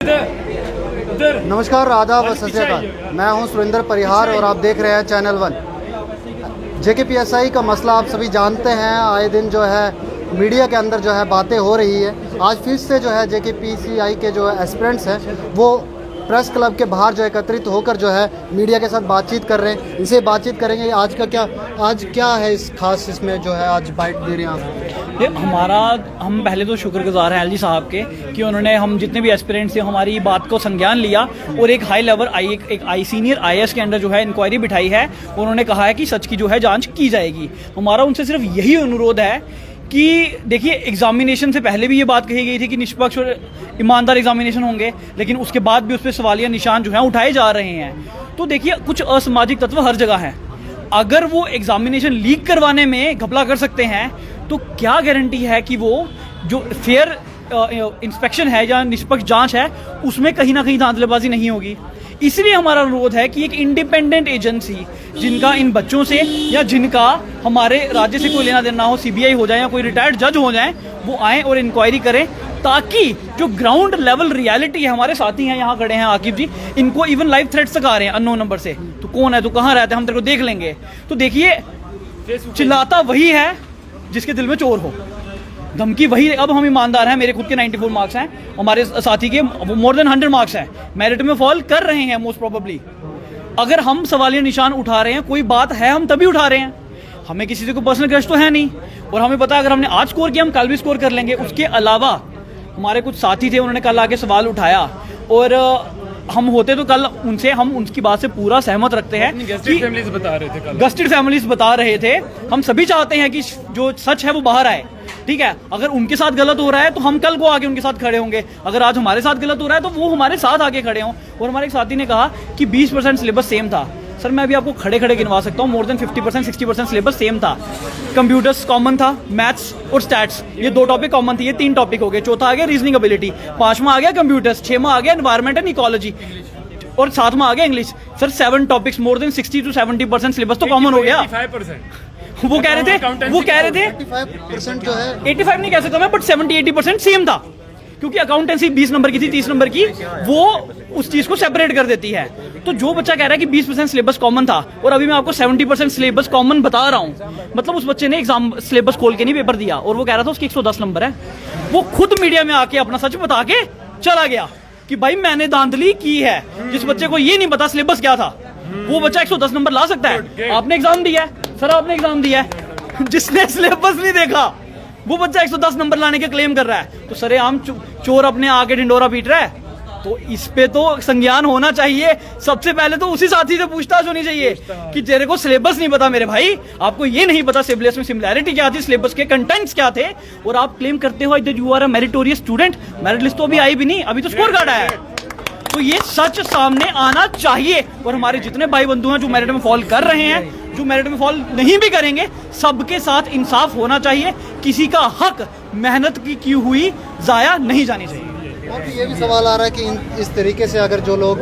नमस्कार, आदाब व सत श्री अकाल। मैं हूं सुरेंद्र परिहार और आप देख रहे हैं चैनल 1। जेकेपीएसआई का मसला आप सभी जानते हैं। आए दिन जो है मीडिया के अंदर जो है बातें हो रही है। आज फिर से जो है जेकेपीसीआई के जो एस्पिरेंट्स हैं वो प्रेस क्लब के बाहर जो एकत्रित होकर जो है मीडिया के साथ बातचीत कर रहे हैं। इनसे बातचीत करेंगे आज क्या है इस खास इसमें जो है आज बाइट दे रहे हैं आप। हम पहले तो शुक्रगुजार हैं एलजी साहब के कि उन्होंने हम जितने भी एस्पिरेंट्स थे हमारी बात को संज्ञान लिया और एक हाई लेवल सीनियर आईएएस के अंडर जो है इंक्वायरी बिठाई है। उन्होंने कहा है कि सच की जो है जांच की जाएगी। हमारा उनसे सिर्फ यही अनुरोध है कि देखिए, एग्जामिनेशन से पहले भी ये बात कही गई थी कि निष्पक्ष और ईमानदार एग्जामिनेशन होंगे, लेकिन उसके बाद भी उस पर सवालिया निशान जो है उठाए जा रहे हैं। तो देखिए, कुछ असामाजिक तत्व हर जगह हैं। अगर वो एग्जामिनेशन लीक करवाने में घपला कर सकते हैं तो क्या गारंटी है कि वो जो फेयर इंस्पेक्शन है या निष्पक्ष जांच है उसमें कहीं ना कहीं धांधलेबाजी नहीं होगी। इसलिए हमारा अनुरोध है कि एक इंडिपेंडेंट एजेंसी जिनका इन बच्चों से या जिनका हमारे राज्य से कोई लेना देना हो, सीबीआई हो जाए या कोई रिटायर्ड जज हो जाए, वो आए और इंक्वायरी करें, ताकि जो ग्राउंड लेवल रियलिटी है, हमारे साथी हैं यहाँ खड़े हैं आकिब जी, इनको इवन लाइव थ्रेट्स तक आ रहे हैं अननोन नंबर से, तो कौन है, तो कहाँ रहता है, हम तेरे को देख लेंगे। तो देखिए, चिल्लाता वही है जिसके दिल में चोर हो, धमकी वही। अब हम ईमानदार हैं, मेरे खुद के 94 मार्क्स हैं, हमारे साथी के मोर देन 100 मार्क्स हैं, मेरिट में फॉल कर रहे हैं मोस्ट प्रोबेबली। अगर हम सवालिया निशान उठा रहे हैं, कोई बात है, हम तभी उठा रहे हैं, हमें किसी से कोई पर्सनल क्रश तो है नहीं। और हमें पता है अगर हमने आज स्कोर किया हम कल भी स्कोर कर लेंगे। उसके अलावा हमारे कुछ साथी थे, उन्होंने कल आके सवाल उठाया और हम होते तो कल उनसे, हम उनकी बात से पूरा सहमत रखते हैं। गस्टेड फैमिलीज बता रहे थे, हम सभी चाहते हैं कि जो सच है वो बाहर आए, ठीक है। अगर उनके साथ गलत हो रहा है तो हम कल को आके उनके साथ खड़े होंगे, अगर आज हमारे साथ गलत हो रहा है तो वो हमारे साथ आके खड़े हों। और हमारे एक साथी ने कहा कि 20% सिलेबस सेम था। सर, मैं अभी आपको खड़े खड़े गिनवा सकता हूँ, मोर देन 50% 60% सिलेबस सेम था। कंप्यूटर्स कॉमन था, मैथ्स और स्टैट्स, ये 2 टॉपिक कॉमन थी, ये 3 टॉपिक हो गए। चौथा आ गया रीजनिंग एबिलिटी, 5वां आ गया कंप्यूटर्स, 6वां आ गया एनवायरमेंट एंड इकोलॉजी और 7वां आ गया English. Sir, 7 topics, more than 60 to 70% syllabus तो कॉमन हो गया। वो कह रहे थे 85% जो है, 85 नहीं कह सकता मैं, बट 70-80% सेम था, क्योंकि अकाउंटेंसी 20 नंबर की थी, 30 नंबर की, वो उस चीज को सेपरेट कर देती है। तो जो बच्चा कह रहा है कि 20% सिलेबस कॉमन था और अभी मैं आपको 70% सिलेबस कॉमन बता रहा हूं, मतलब उस बच्चे ने एग्जाम सिलेबस खोल के नहीं पेपर दिया और वो कह रहा था उसके 110 नंबर है। वो खुद मीडिया में आके अपना सच बता के चला गया कि भाई मैंने धांधली की है। जिस बच्चे को ये नहीं पता सिलेबस क्या था, वो बच्चा 110 नंबर ला सकता है। आपने एग्जाम दिया है सर, आपने एग्जाम दिया है, जिसने सिलेबस नहीं देखा वो बच्चा 110 नंबर लाने के क्लेम कर रहा है। तो सरेआम चोर अपने आगे ढिंडोरा पीट रहा है। तो इस पे तो संज्ञान होना चाहिए। सबसे पहले तो उसी साथी से पूछताछ होनी चाहिए कि तेरे को सिलेबस नहीं पता मेरे भाई, आपको ये नहीं पता सिलेबस में सिमिलैरिटी क्या थी, सिलेबस के कंटेंट्स क्या थे, और आप क्लेम करते हो that you are a meritorious student. Merit list तो अभी आई भी नहीं, अभी तो स्कोर कार्ड आया है। तो ये सच सामने आना चाहिए। और हमारे जितने भाई बंधु हैं जो मेरिट में फॉल कर रहे हैं, जो मेरिट में फॉल नहीं भी करेंगे, सबके साथ इंसाफ होना चाहिए। किसी का हक मेहनत की हुई जाया नहीं जानी चाहिए। और ये भी सवाल आ रहा है कि इस तरीके से अगर जो लोग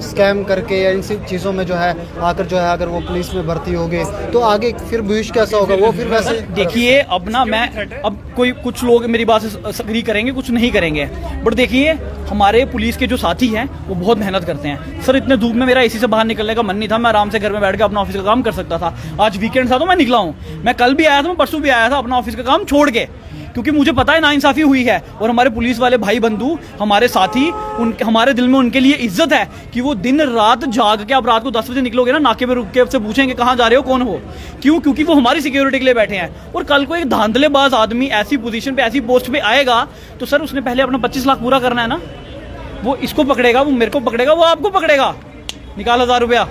स्कैम करके या इन सब चीज़ों में जो है आकर जो है अगर वो पुलिस में भर्ती हो गए तो आगे फिर भविष्य कैसा होगा, वो फिर वैसे। देखिए, अब ना मैं अब कुछ लोग मेरी बात से एग्री करेंगे, कुछ नहीं करेंगे, बट देखिए हमारे पुलिस के जो साथी हैं वो बहुत मेहनत करते हैं। सर, इतने धूप में मेरा एसी से बाहर निकलने का मन नहीं था, मैं आराम से घर में बैठ के अपना ऑफिस का काम कर सकता था। आज वीकेंड था तो मैं निकला हूँ। मैं कल भी आया था, मैं परसों भी आया था अपना ऑफिस का काम छोड़ के, क्योंकि मुझे पता है नाइंसाफी हुई है। और हमारे पुलिस वाले भाई बंधु, हमारे साथी, हमारे दिल में उनके लिए इज्जत है कि वो दिन रात जाग के, आप रात को 10 बजे निकलोगे ना, नाके पे रुक के से पूछेंगे कहाँ जा रहे हो, कौन हो, क्यों, क्योंकि वो हमारी सिक्योरिटी के लिए बैठे हैं। और कल को एक धांधलेबाज आदमी ऐसी पोजीशन पे, ऐसी पोस्ट पे आएगा तो सर उसने पहले अपना 25 लाख पूरा करना है ना। वो इसको पकड़ेगा, वो मेरे को पकड़ेगा, वो आपको पकड़ेगा, निकाल 1000 रुपया।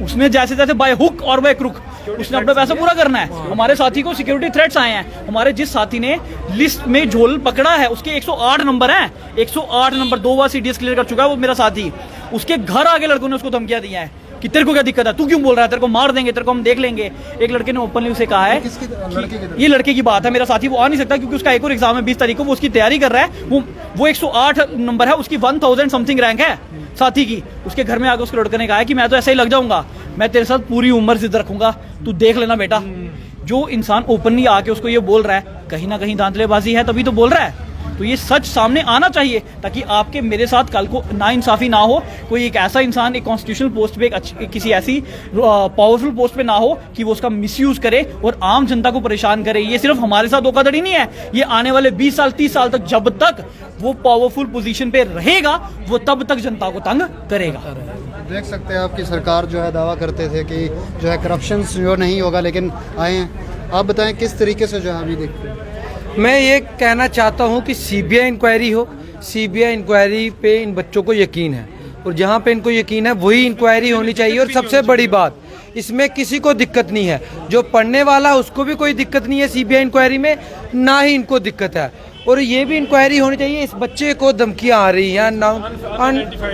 उसने जैसे जैसे बाय हुक और बाय क्रुक उसने अपना पैसा पूरा करना है। हमारे साथी को सिक्योरिटी थ्रेट्स आए हैं। हमारे जिस साथी ने लिस्ट में झोल पकड़ा है उसके 108 नंबर हैं, 108 नंबर, 2 बार सीडीएस क्लियर कर चुका है वो मेरा साथी। उसके घर आगे लड़कों ने उसको धमकियां दी हैं कि तेरे को क्या दिक्कत है, तू क्यों बोल रहा है, तेरे को मार देंगे, तेरे को हम देख लेंगे। एक लड़के ने ओपनली उसे कहा है, ये लड़के की बात है, मेरा साथी वो आ नहीं सकता क्योंकि उसका एक और एग्जाम है 20 तारीख को, वो उसकी तैयारी कर रहा है। वो 108 नंबर है, उसकी 1000 समथिंग रैंक है साथी की। उसके घर में आकर उसके लड़के ने कहा है कि मैं तो ऐसा ही लग जाऊंगा, मैं तेरे साथ पूरी उम्र जिद रखूंगा, तू देख लेना बेटा। जो इंसान ओपनली आके उसको ये बोल रहा है, कहीं ना कहीं धांधलेबाजी है, तभी तो बोल रहा है। तो ये सच सामने आना चाहिए ताकि आपके मेरे साथ कल को नाइंसाफ़ी ना हो, कोई एक ऐसा इंसान एक कॉन्स्टिट्यूशनल पोस्ट पे किसी ऐसी पावरफुल पोस्ट पे ना हो कि वो उसका मिसयूज करे और आम जनता को परेशान करे। ये सिर्फ हमारे साथ धोखाधड़ी नहीं है, ये आने वाले 20 साल 30 साल तक जब तक वो पावरफुल पोजीशन पे रहेगा वो तब तक जनता को तंग करेगा। देख सकते हैं आपकी सरकार जो है दावा करते थे कि जो है करप्शन जो नहीं होगा, लेकिन आए हैं। आप बताएं किस तरीके से जो है अभी देखते हैं। मैं ये कहना चाहता हूँ कि सीबीआई इंक्वायरी हो। सीबीआई इंक्वायरी पे इन बच्चों को यकीन है और जहाँ पे इनको यकीन है वही इंक्वायरी होनी चाहिए। और सबसे बड़ी बात, इसमें किसी को दिक्कत नहीं है, जो पढ़ने वाला उसको भी कोई दिक्कत नहीं है सीबीआई इंक्वायरी में, ना ही इनको दिक्कत है। और ये भी इंक्वायरी होनी चाहिए, इस बच्चे को धमकियाँ आ रही हैं,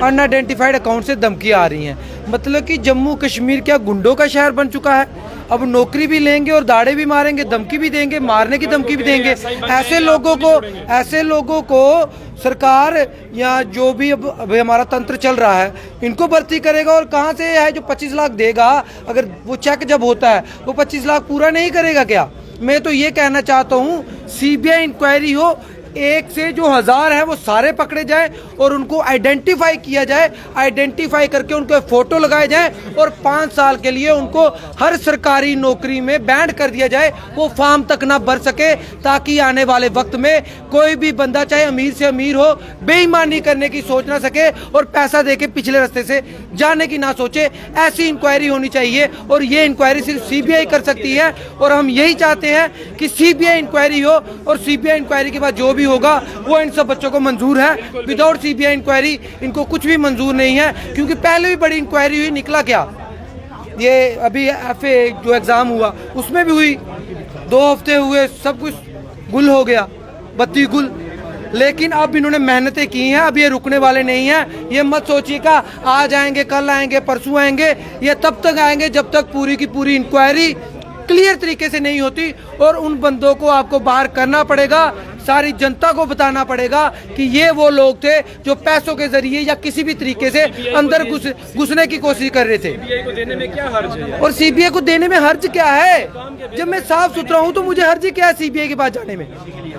अनआइडेंटिफाइड अकाउंट से धमकियाँ आ रही हैं, मतलब कि जम्मू कश्मीर क्या गुंडों का शहर बन चुका है। अब नौकरी भी लेंगे और दाड़े भी मारेंगे, धमकी भी देंगे, मारने की धमकी भी देंगे। ऐसे लोगों को सरकार या जो भी अब हमारा तंत्र चल रहा है इनको भर्ती करेगा। और कहाँ से है जो 25 लाख देगा, अगर वो चेक जब होता है वो 25 लाख पूरा नहीं करेगा क्या? मैं तो ये कहना चाहता हूँ सीबीआई इंक्वायरी हो, एक से जो 1000 है वो सारे पकड़े जाए और उनको आइडेंटिफाई किया जाए, आइडेंटिफाई करके उनके फोटो लगाए जाए और 5 साल के लिए उनको हर सरकारी नौकरी में बैंड कर दिया जाए, वो फॉर्म तक ना भर सके, ताकि आने वाले वक्त में कोई भी बंदा चाहे अमीर से अमीर हो बेईमानी करने की सोच ना सके और पैसा देके पिछले रास्ते से जाने की ना सोचे। ऐसी इंक्वायरी होनी चाहिए और ये इंक्वायरी सिर्फ सीबीआई कर सकती है और हम यही चाहते हैं कि सीबीआई इंक्वायरी हो और सीबीआई इंक्वायरी के बाद जो भी होगा वो इन सब बच्चों को मंजूर है। विदाउट सीबीआई इंक्वायरी इनको कुछ भी मंजूर नहीं है, क्योंकि पहले भी बड़ी इंक्वायरी हुई, निकला क्या? ये अभी एफए जो एग्जाम हुआ उसमें भी हुई, 2 हफ्ते हुए, सब कुछ गुल हो गया, बत्ती गुल। लेकिन अब इन्होंने मेहनतें की हैं, अब ये रुकने वाले नहीं हैं। ये मत सोचिएगा आज आएंगे, कल आएंगे, परसों आएंगे, ये तब तक आएंगे जब तक पूरी की पूरी इंक्वायरी क्लियर तरीके से नहीं होती। और उन बंदों को आपको बाहर करना पड़ेगा, सारी जनता को बताना पड़ेगा कि ये वो लोग थे जो पैसों के जरिए या किसी भी तरीके से अंदर घुसने की कोशिश कर रहे थे। सीबीआई को देने में क्या हर्ज है? और सीबीआई को देने में हर्ज क्या है? जब मैं साफ सुथरा हूँ तो मुझे हर्ज क्या है सीबीआई के पास जाने में?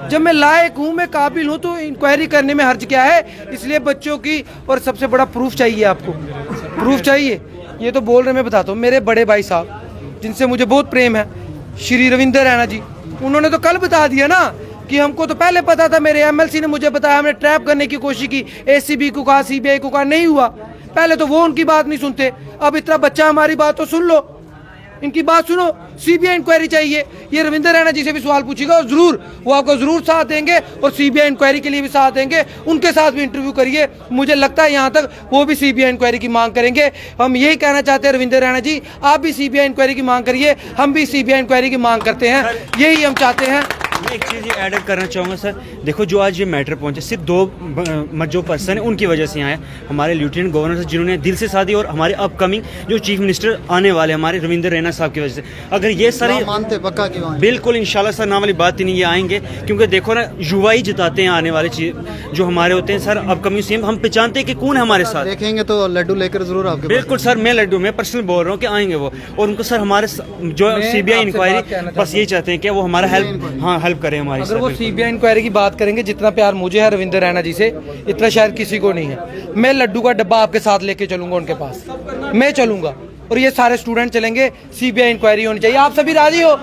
जब मैं लायक हूँ, मैं काबिल हूँ, तो इंक्वायरी करने में हर्ज क्या है? इसलिए बच्चों की, और सबसे बड़ा प्रूफ चाहिए आपको, प्रूफ चाहिए। ये तो बोल रहे, मैं बताता हूँ, मेरे बड़े भाई साहब जिनसे मुझे बहुत प्रेम है, श्री रविंदर रैना जी, उन्होंने तो कल बता दिया ना कि हमको तो पहले पता था, मेरे एमएलसी ने मुझे बताया, हमने ट्रैप करने की कोशिश की, एसीबी को कहा, सीबीआई को कहा, नहीं हुआ। पहले तो वो उनकी बात नहीं सुनते, अब इतना बच्चा हमारी बात तो सुन लो, इनकी बात सुनो। सीबीआई इंक्वायरी चाहिए, ये रविंदर रैना जी से भी सवाल पूछेगा और जरूर वो आपको जरूर साथ देंगे और सीबीआई इंक्वायरी के लिए भी साथ देंगे। उनके साथ भी इंटरव्यू करिए, मुझे लगता है यहाँ तक वो भी सीबीआई इंक्वायरी की मांग करेंगे। हम यही कहना चाहते हैं रविंदर रैना जी, आप भी सीबीआई इंक्वायरी की मांग करिए, हम भी सीबीआई इंक्वायरी की मांग करते हैं, यही हम चाहते हैं। मैं एक चीज़ ऐड करना चाहूँगा सर, देखो जो आज ये मैटर पहुंचे सिर्फ 2 जो पर्सन है उनकी वजह से यहाँ है, हमारे लेफ्टिनेंट गवर्नर जिन्होंने दिल से साथ दी और हमारे अपकमिंग जो चीफ मिनिस्टर आने वाले हमारे रविंदर रैना साहब की वजह से। अगर ये सारे मानते पक्का की बिल्कुल इंशाल्लाह सर, ना वाली बात ही नहीं, ये आएंगे क्योंकि देखो ना युवा ही जिताते हैं आने वाले चीज जो हमारे होते हैं सर अपकमिंग सीएम, हम पहचानते हैं कि कौन है हमारे साथ। देखेंगे तो लड्डू लेकर जरूर आपके बिल्कुल सर, मैं लड्डू मैं पर्सनल बोल रहा हूँ कि आएंगे वो, और उनको सर हमारे जो सीबीआई इंक्वायरी बस ये चाहते हैं कि वो हमारा हेल्प करें हमारी। अगर वो सीबीआई इंक्वायरी की बात करेंगे, जितना प्यार मुझे है रविंदर रैना जी से, इतना शायद किसी को नहीं है। मैं लड्डू का डब्बा आपके साथ लेके चलूंगा उनके पास, मैं चलूंगा और ये सारे स्टूडेंट चलेंगे। सीबीआई इंक्वायरी होनी चाहिए, आप सभी राजी हो?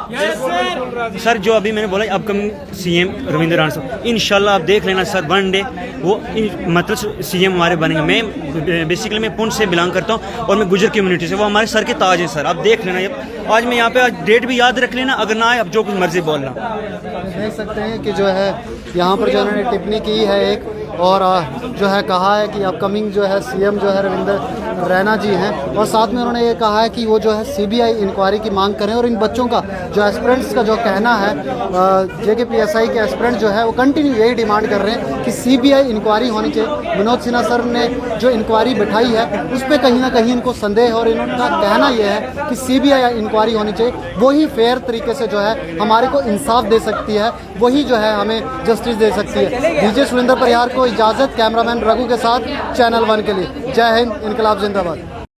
सर जो अभी मैंने बोला अपकमिंग सीएम रविंद्र रैना साहब, इंशाल्लाह आप देख लेना सर, वन डे वो मतलब सीएम हमारे बनेंगे। मैं बेसिकली मैं पुंछ से बिलोंग करता हूँ और मैं गुजर कम्युनिटी से, वो हमारे सर के ताज हैं सर, आप देख लेना। आज मैं यहाँ पे, आज डेट भी याद रख लेना, अगर ना आए अब जो कुछ मर्जी बोलना। देख सकते हैं कि जो है यहाँ पर जो उन्होंने टिप्पणी की है एक, और जो है कहा है कि अपकमिंग जो है सीएम जो है रविंदर रैना जी हैं, और साथ में उन्होंने ये कहा है कि वो जो है सीबीआई इंक्वायरी की मांग करें। और इन बच्चों का जो एस्पिरेंट्स का जो कहना है, जेकेपीएसआई के एस्पिरेंट जो है वो कंटिन्यू यही डिमांड कर रहे हैं कि सीबीआई इंक्वायरी होनी चाहिए। मनोज सिन्हा सर ने जो इंक्वायरी बिठाई है उस पर कहीं ना कहीं इनको संदेह, और इनका कहना यह है कि सीबीआई इंक्वायरी होनी चाहिए, वही फेयर तरीके से जो है हमारे को इंसाफ दे सकती है, वही जो है हमें जस्टिस दे सकती है। डीजे सुरेंद्र परिहार को इजाज़त, कैमरामैन रघु के साथ, चैनल 1 के लिए। जय हिंद, इनकलाब जिंदाबाद।